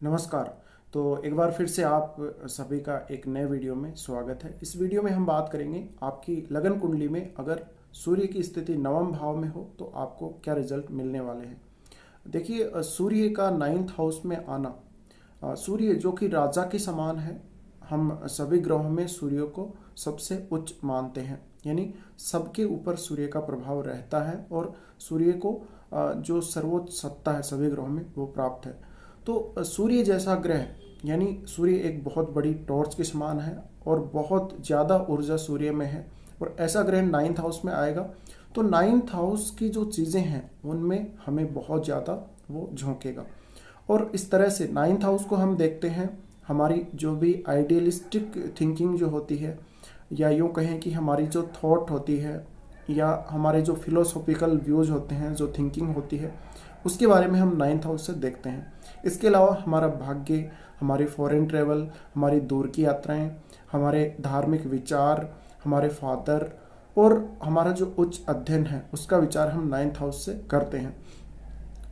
नमस्कार। तो एक बार फिर से आप सभी का एक नए वीडियो में स्वागत है। इस वीडियो में हम बात करेंगे आपकी लगन कुंडली में अगर सूर्य की स्थिति नवम भाव में हो तो आपको क्या रिजल्ट मिलने वाले हैं। देखिए, सूर्य का 9th हाउस में आना, सूर्य जो कि राजा के समान है, हम सभी ग्रहों में सूर्य को सबसे उच्च मानते हैं, यानी सबके ऊपर सूर्य का प्रभाव रहता है और सूर्य को जो सर्वोच्च सत्ता है सभी ग्रहों में वो प्राप्त है। तो सूर्य जैसा ग्रह, यानी सूर्य एक बहुत बड़ी टॉर्च के समान है और बहुत ज़्यादा ऊर्जा सूर्य में है, और ऐसा ग्रह 9th हाउस में आएगा तो 9th हाउस की जो चीज़ें हैं उनमें हमें बहुत ज़्यादा वो झोंकेगा। और इस तरह से 9th हाउस को हम देखते हैं हमारी जो भी आइडियलिस्टिक थिंकिंग जो होती है, या यूँ कहें कि हमारी जो थॉट होती है, या हमारे जो फिलोसॉफिकल व्यूज होते हैं, जो थिंकिंग होती है, उसके बारे में हम 9th हाउस से देखते हैं। इसके अलावा हमारा भाग्य, हमारे फॉरेन ट्रेवल, हमारी दूर की यात्राएं, हमारे धार्मिक विचार, हमारे फादर और हमारा जो उच्च अध्ययन है उसका विचार हम 9th हाउस से करते हैं।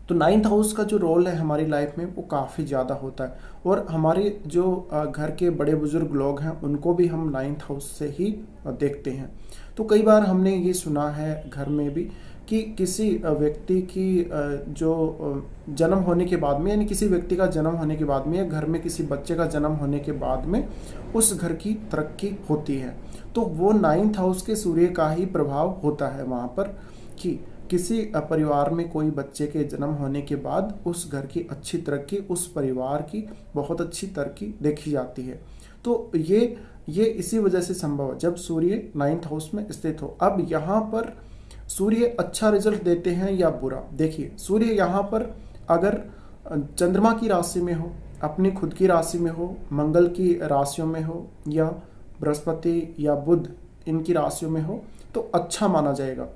तो 9th हाउस का जो रोल है हमारी लाइफ में वो काफ़ी ज़्यादा होता है, और हमारे जो घर के बड़े बुजुर्ग लोग हैं उनको भी हम 9th हाउस से ही देखते हैं। तो कई बार हमने ये सुना है घर में भी कि किसी व्यक्ति की जो जन्म होने के बाद में, यानी किसी व्यक्ति का जन्म होने के बाद में, या घर में किसी बच्चे का जन्म होने के बाद में उस घर की तरक्की होती है, तो वो 9th हाउस के सूर्य का ही प्रभाव होता है वहाँ पर, कि किसी परिवार में कोई बच्चे के जन्म होने के बाद उस घर की अच्छी तरक्की, उस परिवार की बहुत अच्छी तरक्की देखी जाती है। तो ये इसी वजह से संभव है जब सूर्य 9th हाउस में स्थित हो। अब यहाँ पर सूर्य अच्छा रिजल्ट देते हैं या बुरा, देखिए सूर्य यहाँ पर अगर चंद्रमा की राशि में हो, अपनी खुद की राशि में हो, मंगल की राशियों में हो, या बृहस्पति या बुध इनकी राशियों में हो तो अच्छा माना जाएगा।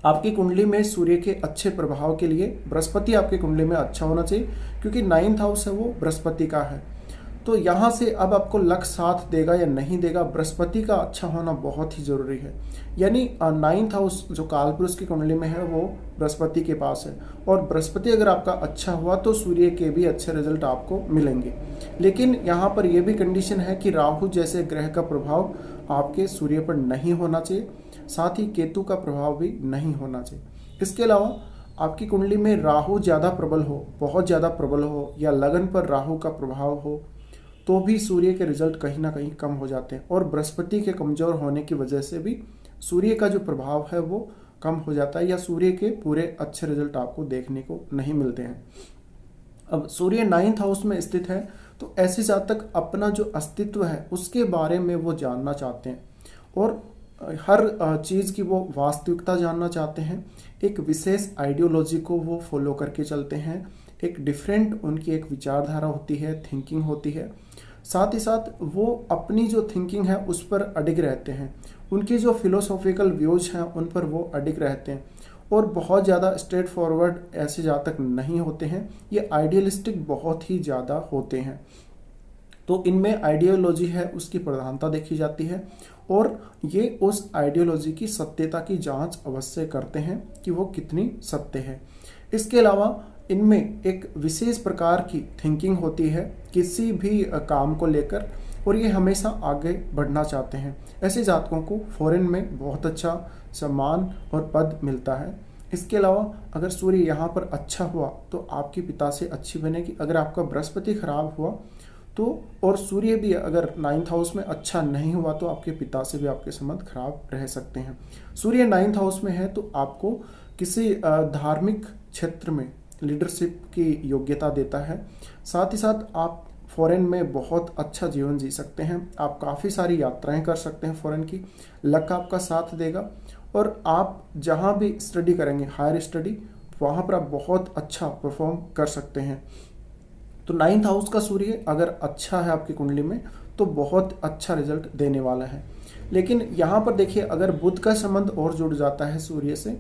आपकी कुंडली में सूर्य के अच्छे प्रभाव के लिए बृहस्पति आपकी कुंडली में अच्छा होना चाहिए, क्योंकि 9th हाउस है वो बृहस्पति का है। तो यहाँ से अब आपको लक साथ देगा या नहीं देगा, बृहस्पति का अच्छा होना बहुत ही जरूरी है। यानी 9th हाउस जो कालपुरुष की कुंडली में है वो बृहस्पति के पास है, और बृहस्पति अगर आपका अच्छा हुआ तो सूर्य के भी अच्छे रिजल्ट आपको मिलेंगे। लेकिन यहाँ पर यह भी कंडीशन है कि राहु जैसे ग्रह का प्रभाव आपके सूर्य पर नहीं होना चाहिए, साथ ही केतु का प्रभाव भी नहीं होना चाहिए। इसके अलावा आपकी कुंडली में राहु ज़्यादा प्रबल हो, बहुत ज़्यादा प्रबल हो, या लगन पर राहु का प्रभाव हो तो भी सूर्य के रिजल्ट कहीं ना कहीं कम हो जाते हैं, और बृहस्पति के कमजोर होने की वजह से भी सूर्य का जो प्रभाव है वो कम हो जाता है, या सूर्य के पूरे अच्छे रिजल्ट आपको देखने को नहीं मिलते हैं। अब सूर्य 9th हाउस में स्थित है तो ऐसे जातक अपना जो अस्तित्व है उसके बारे में वो जानना चाहते हैं, और हर चीज़ की वो वास्तविकता जानना चाहते हैं। एक विशेष आइडियोलॉजी को वो फॉलो करके चलते हैं, एक डिफरेंट उनकी एक विचारधारा होती है, थिंकिंग होती है। साथ ही साथ वो अपनी जो थिंकिंग है उस पर अडिग रहते हैं, उनके जो फिलोसॉफिकल व्यूज हैं उन पर वो अडिग रहते हैं, और बहुत ज़्यादा स्ट्रेट फॉरवर्ड ऐसे जातक नहीं होते हैं, ये आइडियलिस्टिक बहुत ही ज़्यादा होते हैं। तो इनमें आइडियोलॉजी है उसकी प्रधानता देखी जाती है, और ये उस आइडियोलॉजी की सत्यता की जांच अवश्य करते हैं कि वो कितनी सत्य है। इसके अलावा इनमें एक विशेष प्रकार की थिंकिंग होती है किसी भी काम को लेकर, और ये हमेशा आगे बढ़ना चाहते हैं। ऐसे जातकों को फॉरेन में बहुत अच्छा सम्मान और पद मिलता है। इसके अलावा अगर सूर्य यहाँ पर अच्छा हुआ तो आपके पिता से अच्छी बनेगी। अगर आपका बृहस्पति खराब हुआ तो, और सूर्य भी अगर 9th हाउस में अच्छा नहीं हुआ तो आपके पिता से भी आपके संबंध खराब रह सकते हैं। सूर्य 9th हाउस में है तो आपको किसी धार्मिक क्षेत्र में लीडरशिप की योग्यता देता है। साथ ही साथ आप फॉरेन में बहुत अच्छा जीवन जी सकते हैं, आप काफ़ी सारी यात्राएं कर सकते हैं फॉरेन की, लक आपका साथ देगा, और आप जहां भी स्टडी करेंगे, हायर स्टडी, वहां पर आप बहुत अच्छा परफॉर्म कर सकते हैं। तो 9th हाउस का सूर्य अगर अच्छा है आपकी कुंडली में तो बहुत अच्छा रिजल्ट देने वाला है। लेकिन यहाँ पर देखिए, अगर बुध का संबंध और जुड़ जाता है सूर्य से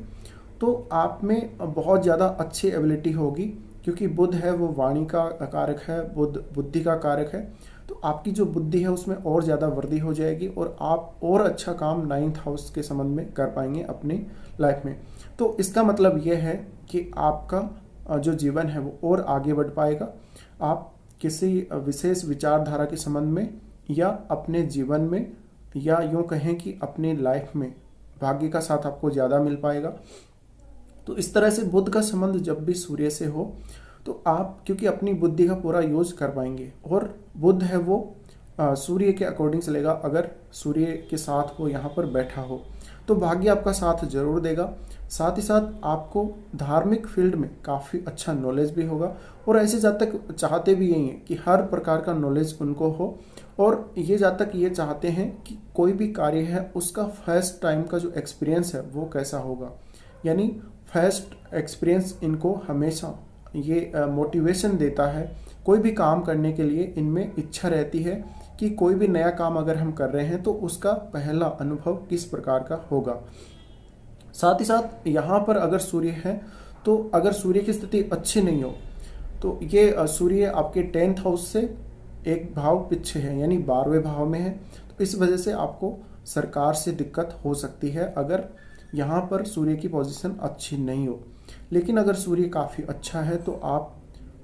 तो आप में बहुत ज़्यादा अच्छी एबिलिटी होगी, क्योंकि बुध है वो वाणी का कारक है, बुध बुद्धि का कारक है, तो आपकी जो बुद्धि है उसमें और ज़्यादा वृद्धि हो जाएगी, और आप और अच्छा काम 9th हाउस के संबंध में कर पाएंगे अपनी लाइफ में। तो इसका मतलब ये है कि आपका जो जीवन है वो और आगे बढ़ पाएगा। आप किसी विशेष विचारधारा के संबंध में या अपने जीवन में या यूँ कहें कि अपनी लाइफ में भाग्य का साथ आपको ज़्यादा मिल पाएगा। तो इस तरह से बुध का संबंध जब भी सूर्य से हो तो आप क्योंकि अपनी बुद्धि का पूरा यूज कर पाएंगे, और बुध है वो सूर्य के अकॉर्डिंग चलेगा। अगर सूर्य के साथ वो यहाँ पर बैठा हो तो भाग्य आपका साथ जरूर देगा। साथ ही साथ आपको धार्मिक फील्ड में काफ़ी अच्छा नॉलेज भी होगा, और ऐसे जातक चाहते भी यही हैं कि हर प्रकार का नॉलेज उनको हो, और ये जातक ये चाहते हैं कि कोई भी कार्य है उसका फर्स्ट टाइम का जो एक्सपीरियंस है वो कैसा होगा। यानी फर्स्ट एक्सपीरियंस इनको हमेशा ये मोटिवेशन देता है। कोई भी काम करने के लिए इनमें इच्छा रहती है कि कोई भी नया काम अगर हम कर रहे हैं तो उसका पहला अनुभव किस प्रकार का होगा। साथ ही साथ यहाँ पर अगर सूर्य है तो अगर सूर्य की स्थिति अच्छी नहीं हो तो ये सूर्य आपके 10th हाउस से एक भाव पीछे है, यानी 12वें भाव में है। तो इस वजह से आपको सरकार से दिक्कत हो सकती है अगर यहाँ पर सूर्य की पोजीशन अच्छी नहीं हो। लेकिन अगर सूर्य काफ़ी अच्छा है तो आप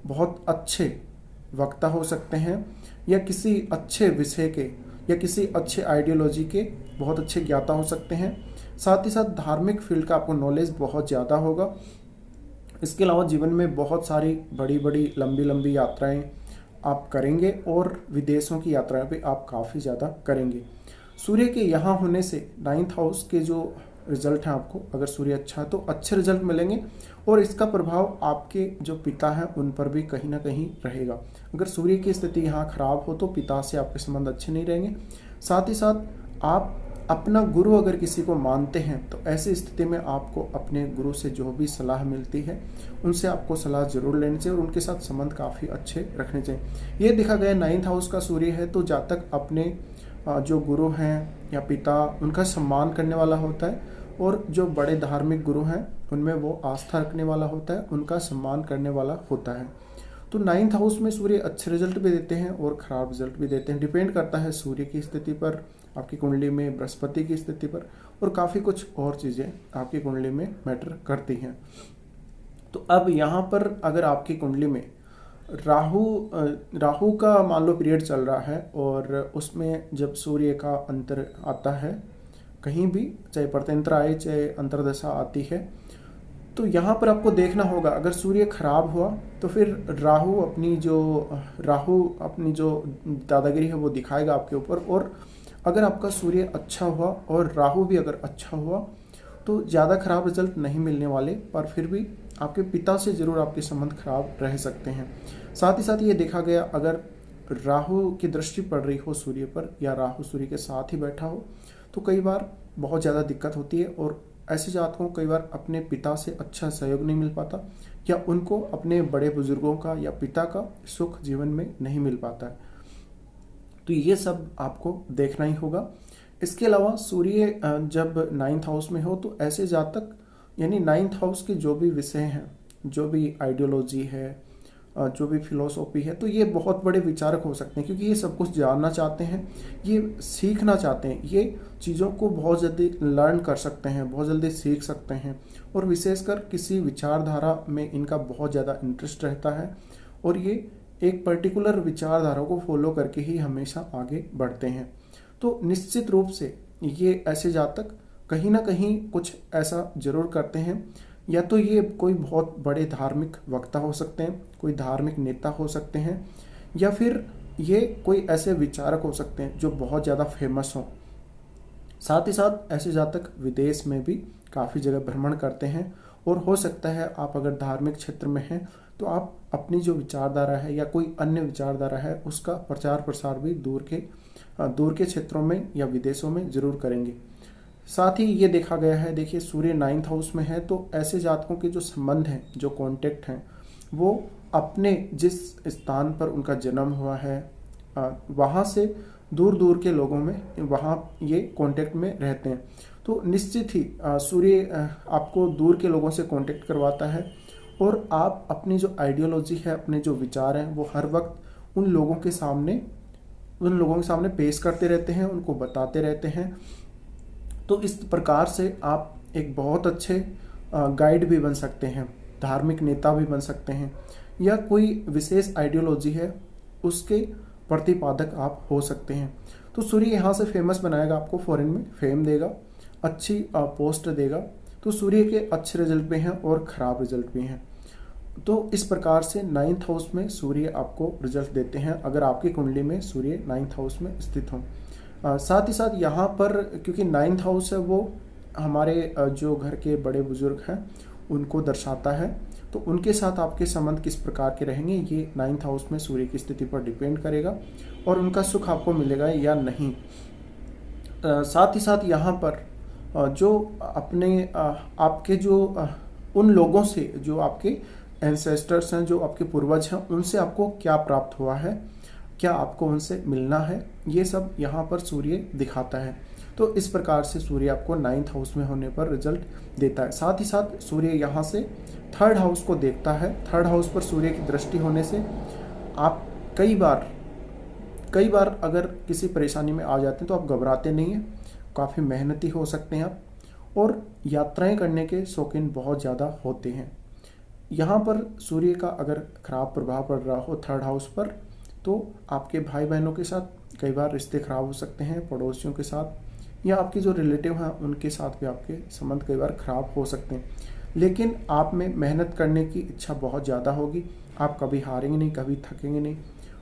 बहुत अच्छे वक्ता हो सकते हैं, या किसी अच्छे विषय के या किसी अच्छे आइडियोलॉजी के बहुत अच्छे ज्ञाता हो सकते हैं। साथ ही साथ धार्मिक फील्ड का आपको नॉलेज बहुत ज़्यादा होगा। इसके अलावा जीवन में बहुत सारी बड़ी बड़ी लंबी लंबी यात्राएं आप करेंगे, और विदेशों की यात्राएं भी आप काफ़ी ज़्यादा करेंगे। सूर्य के यहाँ होने से 9th हाउस के जो रिजल्ट हैं, आपको अगर सूर्य अच्छा है तो अच्छे रिजल्ट मिलेंगे, और इसका प्रभाव आपके जो पिता हैं उन पर भी कहीं ना कहीं रहेगा। अगर सूर्य की स्थिति यहाँ खराब हो तो पिता से आपके संबंध अच्छे नहीं रहेंगे। साथ ही साथ आप अपना गुरु अगर किसी को मानते हैं तो ऐसी स्थिति में आपको अपने गुरु से जो भी सलाह मिलती है उनसे आपको सलाह जरूर लेनी चाहिए, और उनके साथ संबंध काफ़ी अच्छे रखने चाहिए। ये देखा गया 9th हाउस का सूर्य है तो जातक अपने जो गुरु हैं या पिता उनका सम्मान करने वाला होता है, और जो बड़े धार्मिक गुरु हैं उनमें वो आस्था रखने वाला होता है, उनका सम्मान करने वाला होता है। तो 9th हाउस में सूर्य अच्छे रिजल्ट भी देते हैं और ख़राब रिजल्ट भी देते हैं। डिपेंड करता है सूर्य की स्थिति पर, आपकी कुंडली में बृहस्पति की स्थिति पर, और काफ़ी कुछ और चीज़ें आपकी कुंडली में मैटर करती हैं। तो अब यहाँ पर अगर आपकी कुंडली में राहु का मान लो पीरियड चल रहा है, और उसमें जब सूर्य का अंतर आता है कहीं भी, चाहे परतंत्र आए चाहे अंतर्दशा आती है, तो यहाँ पर आपको देखना होगा अगर सूर्य खराब हुआ तो फिर राहु अपनी जो दादागिरी है वो दिखाएगा आपके ऊपर। और अगर आपका सूर्य अच्छा हुआ और राहु भी अगर अच्छा हुआ तो ज़्यादा खराब रिजल्ट नहीं मिलने वाले, पर फिर भी आपके पिता से ज़रूर आपके संबंध खराब रह सकते हैं। साथ ही साथ ये देखा गया अगर राहु की दृष्टि पड़ रही हो सूर्य पर, या राहु सूर्य के साथ ही बैठा हो, तो कई बार बहुत ज़्यादा दिक्कत होती है, और ऐसे जातकों को कई बार अपने पिता से अच्छा सहयोग नहीं मिल पाता, या उनको अपने बड़े बुजुर्गों का या पिता का सुख जीवन में नहीं मिल पाता है। तो ये सब आपको देखना ही होगा। इसके अलावा सूर्य जब 9th हाउस में हो तो ऐसे जातक, यानी 9th हाउस के जो भी विषय हैं, जो भी आइडियोलॉजी है, जो भी फिलोसॉफी है, तो ये बहुत बड़े विचारक हो सकते हैं, क्योंकि ये सब कुछ जानना चाहते हैं, ये सीखना चाहते हैं, ये चीज़ों को बहुत जल्दी लर्न कर सकते हैं, बहुत जल्दी सीख सकते हैं, और विशेषकर किसी विचारधारा में इनका बहुत ज़्यादा इंटरेस्ट रहता है, और ये एक पर्टिकुलर विचारधारा को फॉलो करके ही हमेशा आगे बढ़ते हैं। तो निश्चित रूप से ये ऐसे जातक कहीं ना कहीं कुछ ऐसा जरूर करते हैं, या तो ये कोई बहुत बड़े धार्मिक वक्ता हो सकते हैं, कोई धार्मिक नेता हो सकते हैं, या फिर ये कोई ऐसे विचारक हो सकते हैं जो बहुत ज़्यादा फेमस हों। साथ ही साथ ऐसे जातक विदेश में भी काफ़ी जगह भ्रमण करते हैं, और हो सकता है आप अगर धार्मिक क्षेत्र में हैं तो आप अपनी जो विचारधारा है या कोई अन्य विचारधारा है उसका प्रचार प्रसार भी दूर के क्षेत्रों में या विदेशों में जरूर करेंगे। साथ ही ये देखा गया है, देखिए सूर्य 9th हाउस में है तो ऐसे जातकों के जो संबंध हैं, जो कॉन्टेक्ट हैं, वो अपने जिस स्थान पर उनका जन्म हुआ है वहाँ से दूर दूर के लोगों में वहाँ ये कांटेक्ट में रहते हैं। तो निश्चित ही सूर्य आपको दूर के लोगों से कांटेक्ट करवाता है, और आप अपनी जो आइडियोलॉजी है, अपने जो विचार हैं, वो हर वक्त उन लोगों के सामने पेश करते रहते हैं, उनको बताते रहते हैं। तो इस प्रकार से आप एक बहुत अच्छे गाइड भी बन सकते हैं। धार्मिक नेता भी बन सकते हैं, या कोई विशेष आइडियोलॉजी है उसके प्रतिपादक आप हो सकते हैं। तो सूर्य यहाँ से फेमस बनाएगा, आपको फॉरेन में फेम देगा, अच्छी पोस्ट देगा। तो सूर्य के अच्छे रिजल्ट भी हैं और ख़राब रिजल्ट भी हैं। तो इस प्रकार से 9th हाउस में सूर्य आपको रिजल्ट देते हैं अगर आपकी कुंडली में सूर्य 9th हाउस में स्थित हो। साथ ही साथ यहाँ पर क्योंकि 9th हाउस है वो हमारे जो घर के बड़े बुजुर्ग हैं उनको दर्शाता है, तो उनके साथ आपके संबंध किस प्रकार के रहेंगे ये 9th हाउस में सूर्य की स्थिति पर डिपेंड करेगा और उनका सुख आपको मिलेगा या नहीं। साथ ही साथ यहाँ पर जो अपने आपके जो उन लोगों से जो आपके एंसेस्टर्स हैं, जो आपके पूर्वज हैं, उनसे आपको क्या प्राप्त हुआ है, क्या आपको उनसे मिलना है, ये सब यहाँ पर सूर्य दिखाता है। तो इस प्रकार से सूर्य आपको 9th हाउस में होने पर रिजल्ट देता है। साथ ही साथ सूर्य यहाँ से 3rd हाउस को देखता है। 3rd हाउस पर सूर्य की दृष्टि होने से आप कई बार अगर किसी परेशानी में आ जाते हैं तो आप घबराते नहीं हैं, काफ़ी मेहनती हो सकते हैं आप, और यात्राएं करने के शौकीन बहुत ज़्यादा होते हैं। यहाँ पर सूर्य का अगर खराब प्रभाव पड़ रहा हो 3rd हाउस पर, तो आपके भाई बहनों के साथ कई बार रिश्ते खराब हो सकते हैं, पड़ोसियों के साथ, या आपके जो रिलेटिव हैं उनके साथ भी आपके संबंध कई बार खराब हो सकते हैं। लेकिन आप में मेहनत करने की इच्छा बहुत ज़्यादा होगी, आप कभी हारेंगे नहीं, कभी थकेंगे नहीं,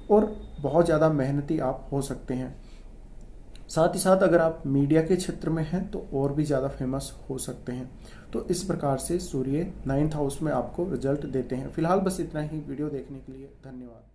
और बहुत ज़्यादा मेहनती आप हो सकते हैं। साथ ही साथ अगर आप मीडिया के क्षेत्र में हैं तो और भी ज़्यादा फेमस हो सकते हैं। तो इस प्रकार से सूर्य 9th हाउस में आपको रिजल्ट देते हैं। फिलहाल बस इतना ही। वीडियो देखने के लिए धन्यवाद।